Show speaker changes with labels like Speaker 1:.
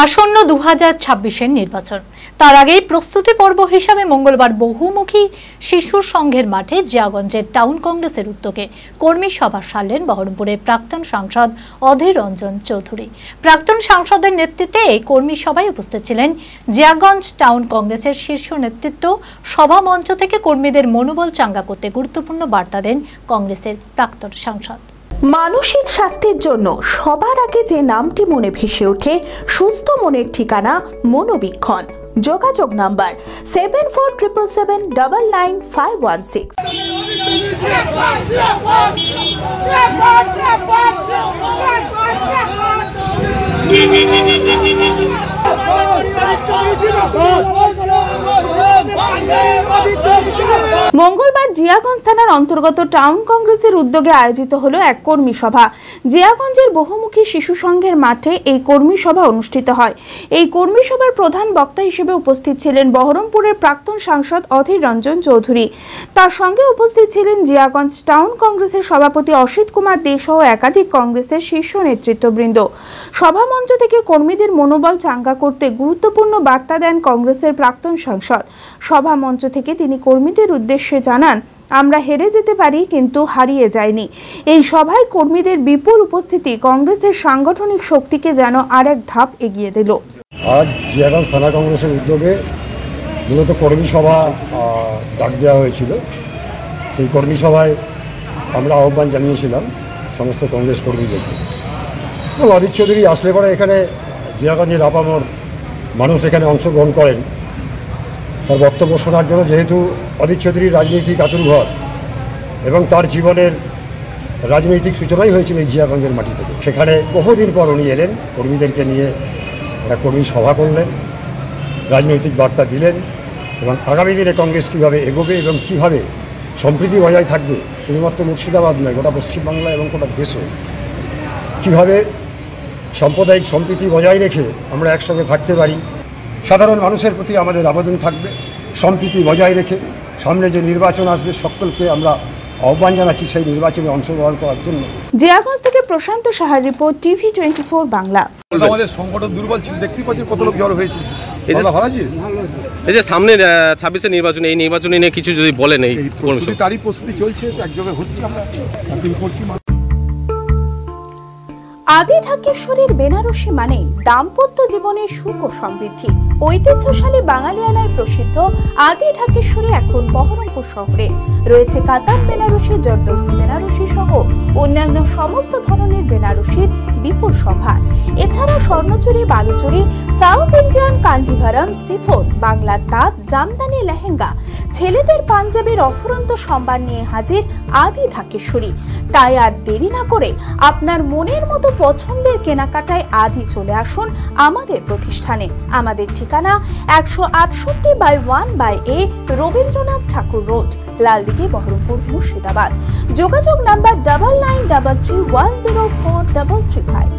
Speaker 1: আসন্ন 2026-এর নির্বাচন তার আগেই প্রস্তুতি পর্ব হিসাবে মঙ্গলবার বহুমুখী শিশু সংঘের মাঠে জিয়াগঞ্জের টাউন কংগ্রেসের উদ্যোগে কর্মী সভা সারলেন বহরমপুরের প্রাক্তন সাংসদ অধীর রঞ্জন চৌধুরী। প্রাক্তন সাংসদের নেতৃত্বে এই কর্মী সভায় উপস্থিত ছিলেন জিয়াগঞ্জ টাউন কংগ্রেসের শীর্ষ নেতৃত্ব। সভা মঞ্চ থেকে কর্মীদের মনোবল চাঙ্গা করতে গুরুত্বপূর্ণ বার্তা দেন কংগ্রেসের প্রাক্তন সাংসদ।
Speaker 2: মানসিক স্বাস্থ্যের জন্য সবার আগে যে নামটি মনে ভেসে ওঠে সুস্থ মনের ঠিকানা মনোবীক্ষণ। যোগাযোগ নাম্বার 7477799516। মঙ্গলবার জিয়াগঞ্জ থানার অন্তর্গত টাউন কংগ্রেসের উদ্যোগে আয়োজিত হলো এক কর্মী সভা। জিয়াগঞ্জের বহুমুখী শিশু সংঘের মাঠে এই কর্মী সভা অনুষ্ঠিত হয়। এই কর্মী সভার প্রধান বক্তা হিসেবে উপস্থিত ছিলেন বহরমপুরের প্রাক্তন সাংসদ অধীর রঞ্জন চৌধুরী। তার সঙ্গে উপস্থিত ছিলেন জিয়াগঞ্জ টাউন কংগ্রেসের সভাপতি অসিত কুমার দে সহ একাধিক কংগ্রেসের শীর্ষ নেতৃত্ববৃন্দ। সভা মঞ্চ থেকে কর্মীদের মনোবল চাঙ্গা করতে গুরুত্বপূর্ণ বার্তা দেন কংগ্রেসের প্রাক্তন সাংসদ। সভা মঞ্চ থেকে তিনি কর্মীদের উদ্দেশ্যে জানান, আমরা হেরে যেতে পারি কিন্তু হারিয়ে যাইনি। এই সভায় কর্মীদের বিপুল উপস্থিতি কংগ্রেসের সাংগঠনিক শক্তিকে যেন আরেক ধাপ এগিয়ে দিল।
Speaker 3: আজ জিয়াগঞ্জ থানা কংগ্রেসের উদ্যোগে মূলত কর্মী সভা ডাক দেওয়া হয়েছিল। সেই কর্মী সভায় আমরা আহ্বান জানিয়েছিলাম সমস্ত কংগ্রেস কর্মীদেরকে। অধীর চৌধুরী আসলে পরে এখানে জিয়াগঞ্জের আপামর মানুষ এখানে অংশগ্রহণ করেন তার বক্তব্য শোনার জন্য। যেহেতু অধীর চৌধুরীর রাজনৈতিক আতুরঘর এবং তার জীবনের রাজনৈতিক সূচনাই হয়েছিল এই জিয়াগঞ্জের মাটি থেকে। সেখানে বহুদিন পর উনি এলেন, কর্মীদেরকে নিয়ে একটা কর্মী সভা করলেন, রাজনৈতিক বার্তা দিলেন এবং আগামী দিনে কংগ্রেস কীভাবে এগোবে এবং কীভাবে সম্প্রীতি বজায় থাকবে, শুধুমাত্র মুর্শিদাবাদ নয় গোটা পশ্চিমবাংলা এবং গোটা দেশে কীভাবে সাম্প্রদায়িক সম্প্রীতি বজায় রেখে আমরা একসঙ্গে থাকতে পারি। সাধারণ মানুষের প্রতি আমাদের আবেদন থাকবে সম্প্রীতি বজায় রেখে সামনে যে নির্বাচন আসবে সকলকে আমরা আহ্বান জানাচ্ছি সেই নির্বাচনে অংশগ্রহণ করার জন্য।
Speaker 2: জিয়াগঞ্জ থেকে প্রশান্ত সাহার রিপোর্ট, টিভি 24 বাংলা।
Speaker 4: আমাদের সংগঠন দুর্বল ছিল, দেখতে পাচ্ছি কত লোক জড়ো হয়েছে।
Speaker 5: এই যে সামনে 26-এর নির্বাচন, এই নির্বাচনে নিয়ে কিছু যদি বলেন। এই
Speaker 4: তারই প্রস্তুতি চলছে, একযোগে হচ্ছে, আমরা করছি।
Speaker 2: আদি ঢাকেশ্বরীর বেনারসি মানে দাম্পত্য জীবনের সুখ ও সমৃদ্ধি। ঐতিহ্যশালী বাঙালিয়ানায় প্রসিদ্ধ আদি ঢাকেশ্বরী এখন বহরমপুর শহরে রয়েছে। কাতার বেনারসি, জর্দৌসি বেনারসি সহ অন্যান্য সমস্ত ধরনের বেনারসির বিপুল সম্ভার। এছাড়া Swarnachuri, Baluchari, South Indian Kanjivaram, chiffon, বাংলার তাঁত, জামদানি, লেহেঙ্গা, ছেলেদের পাঞ্জাবের অফুরন্ত সম্ভার নিয়ে হাজির আদি ঢাকেশ্বরী। তাই আর দেরি না করে আপনার মনের মতো পছন্দের কেনাকাটায় আজই চলে আসুন আমাদের প্রতিষ্ঠানে। আমাদের ঠিকানা 168/1/A রবীন্দ্রনাথ ঠাকুর রোড, লালদিঘি, বহরমপুর, মুর্শিদাবাদ। যোগাযোগ নাম্বার 9933104335।